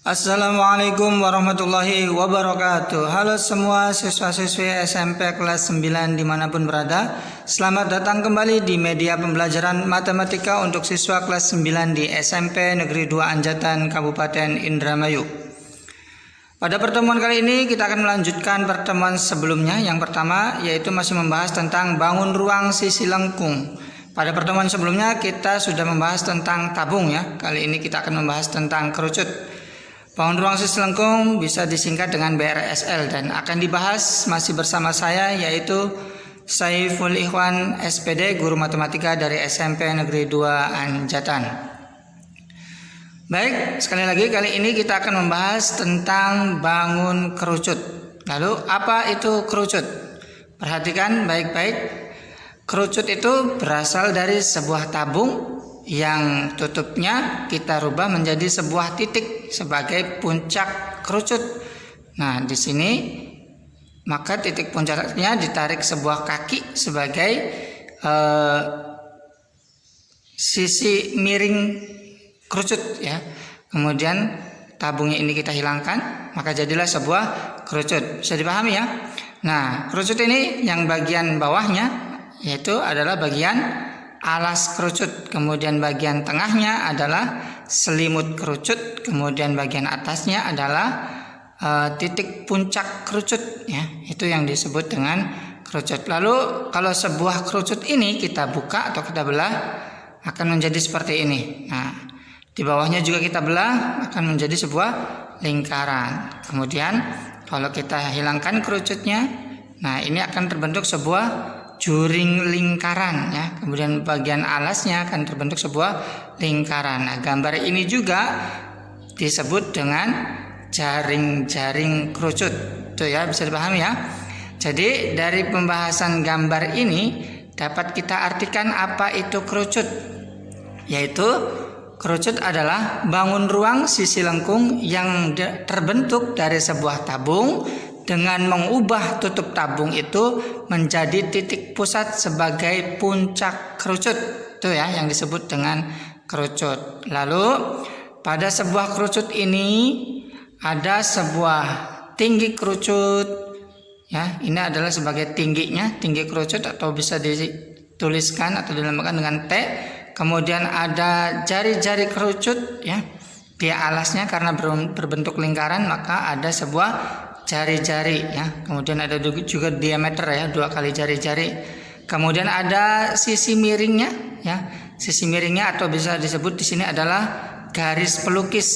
Assalamualaikum warahmatullahi wabarakatuh. Halo semua siswa-siswi SMP kelas 9 dimanapun berada. Selamat datang kembali di media pembelajaran matematika untuk siswa kelas 9 di SMP Negeri 2 Anjatan Kabupaten Indramayu. Pada pertemuan kali ini kita akan melanjutkan pertemuan sebelumnya. Yang pertama yaitu masih membahas tentang bangun ruang sisi lengkung. Pada pertemuan sebelumnya kita sudah membahas tentang tabung ya. Kali ini kita akan membahas tentang kerucut. Bangun ruang sisi lengkung bisa disingkat dengan BRSL dan akan dibahas masih bersama saya yaitu Saiful Ikhwan SPD, guru matematika dari SMP Negeri 2 Anjatan. Baik, sekali lagi kali ini kita akan membahas tentang bangun kerucut. Lalu apa itu kerucut? Perhatikan baik-baik. Kerucut itu berasal dari sebuah tabung yang tutupnya kita rubah menjadi sebuah titik sebagai puncak kerucut. Nah, di sini maka titik puncaknya ditarik sebuah kaki sebagai sisi miring kerucut ya. Kemudian tabungnya ini kita hilangkan, maka jadilah sebuah kerucut. Bisa dipahami ya? Nah, kerucut ini yang bagian bawahnya yaitu adalah bagian alas kerucut, kemudian bagian tengahnya adalah selimut kerucut, kemudian bagian atasnya adalah titik puncak kerucut ya, itu yang disebut dengan kerucut. Lalu kalau sebuah kerucut ini kita buka atau kita belah akan menjadi seperti ini. Nah, di bawahnya juga kita belah akan menjadi sebuah lingkaran. Kemudian kalau kita hilangkan kerucutnya, nah ini akan terbentuk sebuah juring lingkaran ya. Kemudian bagian alasnya akan terbentuk sebuah lingkaran. Nah, gambar ini juga disebut dengan jaring-jaring kerucut. Tuh ya, bisa dipahami ya. Jadi dari pembahasan gambar ini dapat kita artikan apa itu kerucut. Yaitu kerucut adalah bangun ruang sisi lengkung yang terbentuk dari sebuah tabung dengan mengubah tutup tabung itu menjadi titik pusat sebagai puncak kerucut. Itu ya yang disebut dengan kerucut. Lalu pada sebuah kerucut ini ada sebuah tinggi kerucut ya. Ini adalah sebagai tingginya, tinggi kerucut, atau bisa dituliskan atau dilambangkan dengan T. Kemudian ada jari-jari kerucut ya. Dia alasnya karena berbentuk lingkaran maka ada sebuah jari-jari ya. Kemudian ada juga diameter ya, 2 kali jari-jari. Kemudian ada sisi miringnya ya. Sisi miringnya atau bisa disebut di sini adalah garis pelukis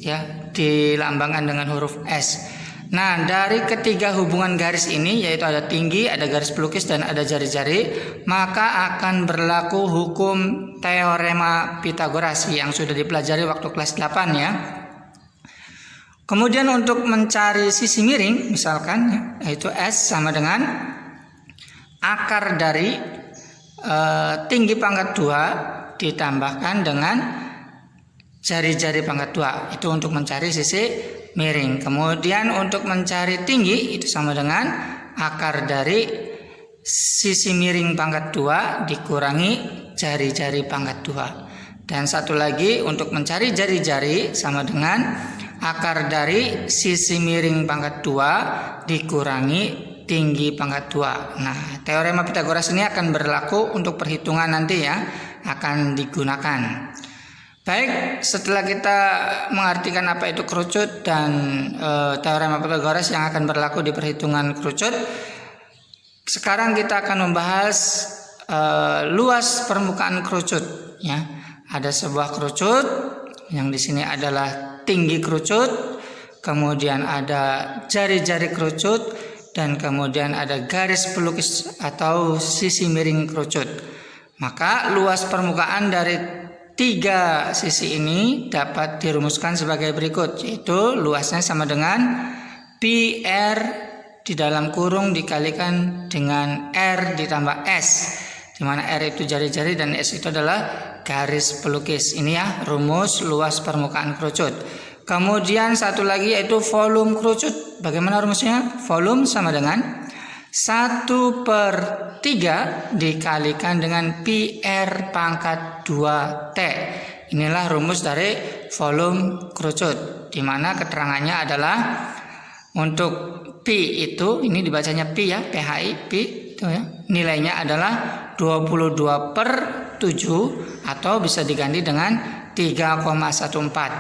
ya, dilambangkan dengan huruf S. Nah, dari ketiga hubungan garis ini yaitu ada tinggi, ada garis pelukis dan ada jari-jari, maka akan berlaku hukum teorema Pitagoras yang sudah dipelajari waktu kelas 8 ya. Kemudian untuk mencari sisi miring misalkan ya, yaitu S sama dengan akar dari tinggi pangkat 2 ditambahkan dengan jari-jari pangkat 2. Itu untuk mencari sisi miring. Kemudian untuk mencari tinggi itu sama dengan akar dari sisi miring pangkat 2 dikurangi jari-jari pangkat 2. Dan satu lagi untuk mencari jari-jari sama dengan akar dari sisi miring pangkat 2 dikurangi tinggi pangkat 2. Nah, teorema Pitagoras ini akan berlaku untuk perhitungan nanti ya, akan digunakan. Baik, setelah kita mengartikan apa itu kerucut dan teorema Pitagoras yang akan berlaku di perhitungan kerucut, sekarang kita akan membahas luas permukaan kerucut ya. Ada sebuah kerucut yang di sini adalah tinggi kerucut, kemudian ada jari-jari kerucut, dan kemudian ada garis pelukis atau sisi miring kerucut. Maka luas permukaan dari 3 sisi ini dapat dirumuskan sebagai berikut, yaitu luasnya sama dengan pi R di dalam kurung dikalikan dengan R ditambah S, di mana R itu jari-jari dan S itu adalah garis pelukis. Ini ya rumus luas permukaan kerucut. Kemudian satu lagi yaitu volume kerucut. Bagaimana rumusnya? Volume sama dengan 1/3 dikalikan dengan pi R pangkat 2T. Inilah rumus dari volume kerucut, di mana keterangannya adalah untuk P itu, ini dibacanya P ya, PHI, P itu ya, nilainya adalah 22/7 atau bisa diganti dengan 3,14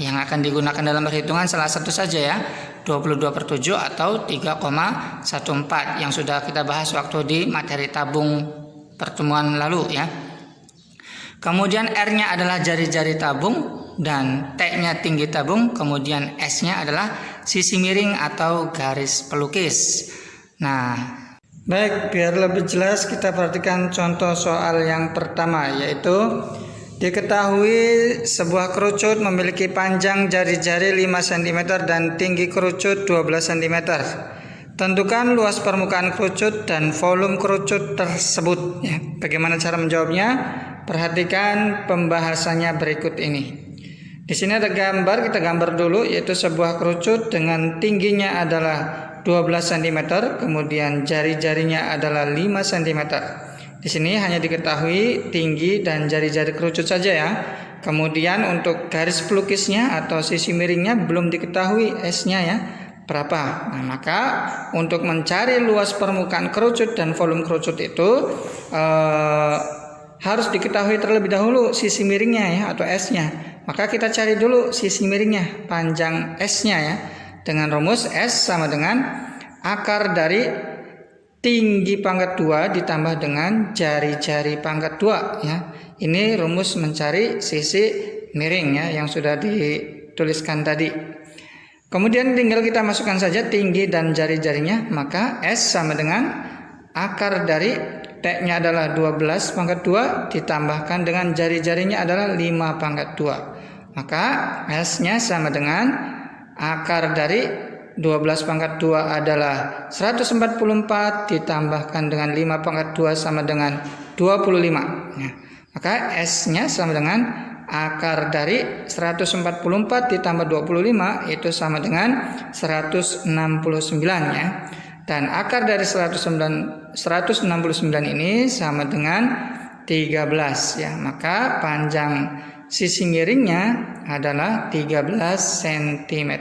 yang akan digunakan dalam perhitungan salah satu saja ya, 22/7 atau 3,14 yang sudah kita bahas waktu di materi tabung pertemuan lalu ya. Kemudian R-nya adalah jari-jari tabung dan T-nya tinggi tabung, kemudian S-nya adalah sisi miring atau garis pelukis. Nah, baik, biar lebih jelas kita perhatikan contoh soal yang pertama, yaitu diketahui sebuah kerucut memiliki panjang jari-jari 5 cm dan tinggi kerucut 12 cm. Tentukan luas permukaan kerucut dan volume kerucut tersebut. Ya, bagaimana cara menjawabnya? Perhatikan pembahasannya berikut ini. Di sini ada gambar, kita gambar dulu, yaitu sebuah kerucut dengan tingginya adalah 12 cm, kemudian jari-jarinya adalah 5 cm. Di sini hanya diketahui tinggi dan jari-jari kerucut saja ya. Kemudian untuk garis pelukisnya atau sisi miringnya belum diketahui S-nya ya, berapa. Nah, maka untuk mencari luas permukaan kerucut dan volume kerucut itu harus diketahui terlebih dahulu sisi miringnya ya, atau S-nya. Maka kita cari dulu sisi miringnya, panjang S-nya ya. Dengan rumus S sama dengan akar dari tinggi pangkat 2 ditambah dengan jari-jari pangkat 2 ya. Ini rumus mencari sisi miring ya, yang sudah dituliskan tadi. Kemudian tinggal kita masukkan saja tinggi dan jari-jarinya, maka S sama dengan akar dari T-nya adalah 12 pangkat 2 ditambahkan dengan jari-jarinya adalah 5 pangkat 2. Maka S-nya sama dengan akar dari 12 pangkat 2 adalah 144 ditambahkan dengan 5 pangkat 2 sama dengan 25. Nah, maka S-nya sama dengan akar dari 144 ditambah 25 itu sama dengan 169 ya. Dan akar dari 169 ini sama dengan 13 ya. Maka panjang sisi miringnya adalah 13 cm.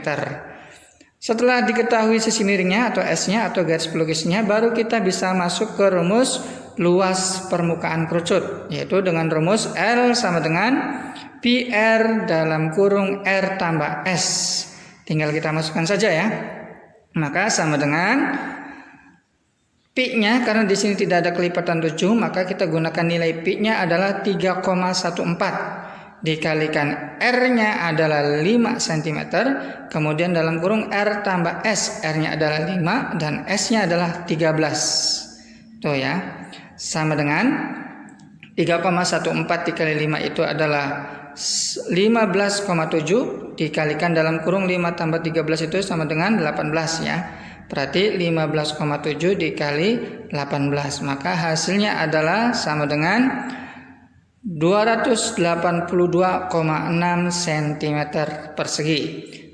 Setelah diketahui sisi miringnya atau S-nya atau garis pelukisnya, baru kita bisa masuk ke rumus luas permukaan kerucut, yaitu dengan rumus L sama dengan PR dalam kurung R tambah S. Tinggal kita masukkan saja ya. Maka sama dengan P-nya, karena di sini tidak ada kelipatan 7, maka kita gunakan nilai P-nya adalah 3,14 dikalikan R-nya adalah 5 cm, kemudian dalam kurung R tambah S, R-nya adalah 5 dan S-nya adalah 13. Tuh ya. Sama dengan 3,14 dikali 5 itu adalah 15,7 dikalikan dalam kurung 5 tambah 13 itu sama dengan 18 ya. Berarti 15,7 dikali 18, maka hasilnya adalah sama dengan 282,6 cm persegi.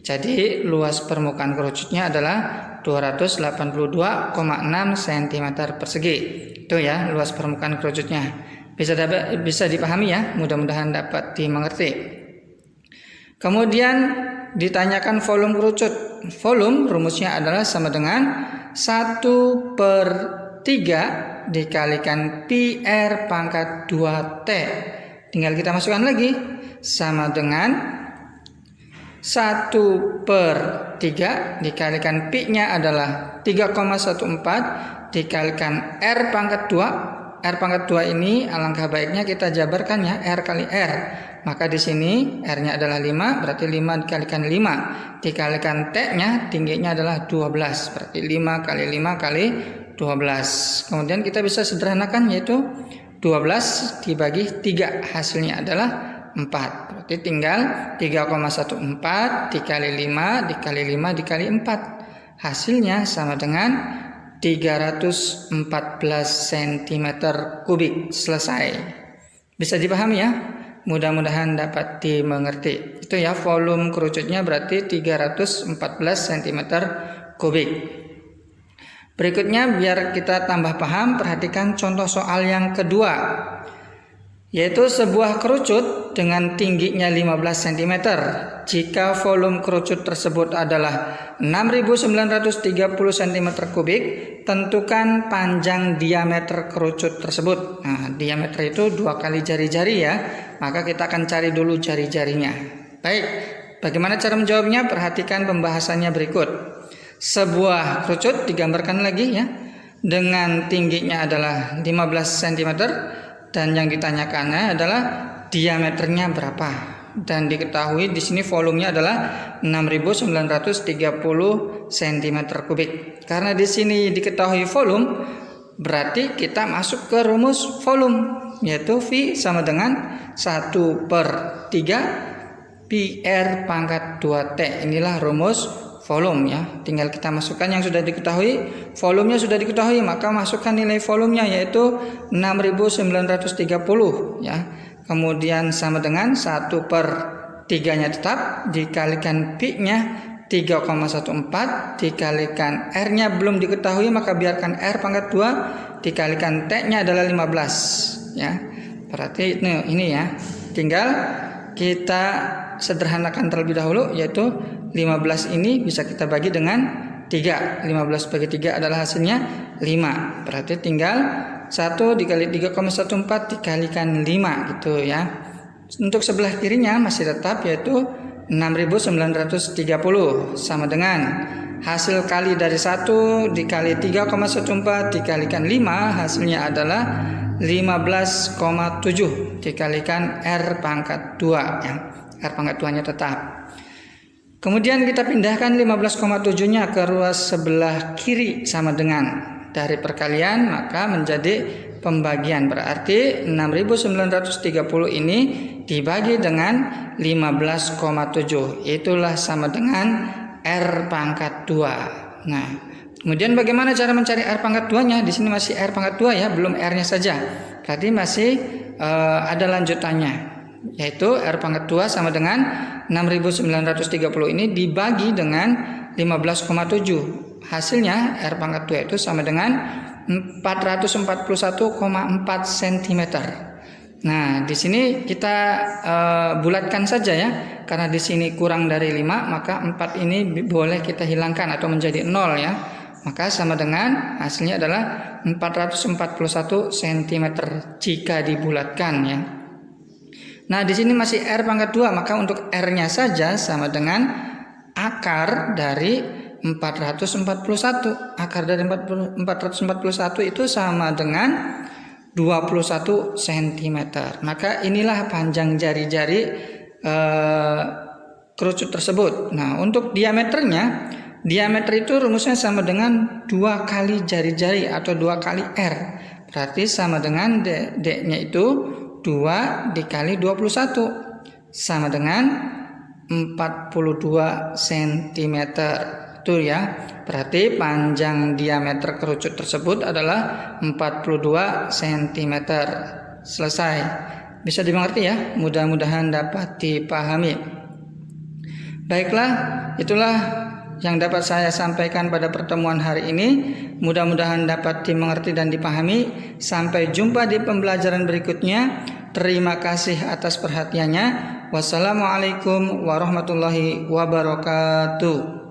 Jadi luas permukaan kerucutnya adalah 282,6 cm persegi. Itu ya luas permukaan kerucutnya. Bisa dipahami ya, mudah-mudahan dapat dimengerti. Kemudian ditanyakan volume kerucut. Volume rumusnya adalah sama dengan 1/3 dikalikan PR pangkat 2T. Tinggal kita masukkan lagi, sama dengan 1/3 dikalikan P-nya adalah 3,14 dikalikan R pangkat 2. R pangkat 2 ini alangkah baiknya kita jabarkan ya, R kali R. Maka di sini R-nya adalah 5, berarti 5 dikalikan 5 dikalikan T-nya tingginya adalah 12, berarti 5 kali 5 kali 12. Kemudian kita bisa sederhanakan, yaitu 12 dibagi 3 hasilnya adalah 4. Berarti tinggal 3,14 dikali 5 dikali 5 dikali 4. Hasilnya sama dengan 314 cm kubik. Selesai. Bisa dipahami ya? Mudah-mudahan dapat dimengerti. Itu ya, volume kerucutnya berarti 314 cm kubik. Berikutnya biar kita tambah paham, perhatikan contoh soal yang kedua, yaitu sebuah kerucut dengan tingginya 15 cm. Jika volume kerucut tersebut adalah 6.930 cm3, tentukan panjang diameter kerucut tersebut. Nah, diameter itu 2 kali jari-jari ya. Maka kita akan cari dulu jari-jarinya. Baik, bagaimana cara menjawabnya? Perhatikan pembahasannya berikut. Sebuah kerucut digambarkan lagi ya, dengan tingginya adalah 15 cm dan yang ditanyakannya adalah diameternya berapa. Dan diketahui di sini volumenya adalah 6.930 cm3. Karena di sini diketahui volume, berarti kita masuk ke rumus volume, yaitu V sama dengan 1/3 pi R pangkat 2T. Inilah rumus volume ya. Tinggal kita masukkan yang sudah diketahui, volumenya sudah diketahui, maka masukkan nilai volumenya yaitu 6.930 ya. Kemudian sama dengan 1/3-nya tetap dikalikan pi-nya 3,14 dikalikan R-nya belum diketahui, maka biarkan R pangkat 2 dikalikan T-nya adalah 15 ya. Berarti ini ya. Tinggal kita sederhanakan terlebih dahulu, yaitu 15 ini bisa kita bagi dengan 3. 15 bagi 3 adalah hasilnya 5. Berarti tinggal 1 dikali 3,14 dikalikan 5 gitu ya. Untuk sebelah kirinya masih tetap, yaitu 6.930 sama dengan hasil kali dari 1 dikali 3,14 dikalikan 5, hasilnya adalah 15,7 dikalikan R pangkat 2 ya. R pangkat 2-nya tetap. Kemudian kita pindahkan 15,7-nya ke ruas sebelah kiri sama dengan dari perkalian maka menjadi pembagian. Berarti 6.930 ini dibagi dengan 15,7. Itulah sama dengan R pangkat 2. Nah, kemudian bagaimana cara mencari R pangkat 2-nya? Di sini masih R pangkat 2 ya, belum R-nya saja. Berarti masih ada lanjutannya, yaitu R pangkat 2 sama dengan 6.930 ini dibagi dengan 15,7. Hasilnya R pangkat 2 itu sama dengan 441,4 cm. Nah, di sini kita bulatkan saja ya. Karena di sini kurang dari 5, maka 4 ini boleh kita hilangkan atau menjadi 0 ya. Maka sama dengan hasilnya adalah 441 cm jika dibulatkan ya. Nah, di sini masih R pangkat 2, maka untuk R-nya saja sama dengan akar dari 441. Akar dari 441 itu sama dengan 21 cm. Maka inilah panjang jari-jari kerucut tersebut. Nah, untuk diameternya, diameter itu rumusnya sama dengan 2 kali jari-jari atau 2 kali R. Berarti sama dengan D-nya itu 2 dikali 21 sama dengan 42 cm. Itu ya. Berarti panjang diameter kerucut tersebut adalah 42 cm. Selesai. Bisa dimengerti ya? Mudah-mudahan dapat dipahami. Baiklah, itulah yang dapat saya sampaikan pada pertemuan hari ini. Mudah-mudahan dapat dimengerti dan dipahami. Sampai jumpa di pembelajaran berikutnya. Terima kasih atas perhatiannya. Wassalamualaikum warahmatullahi wabarakatuh.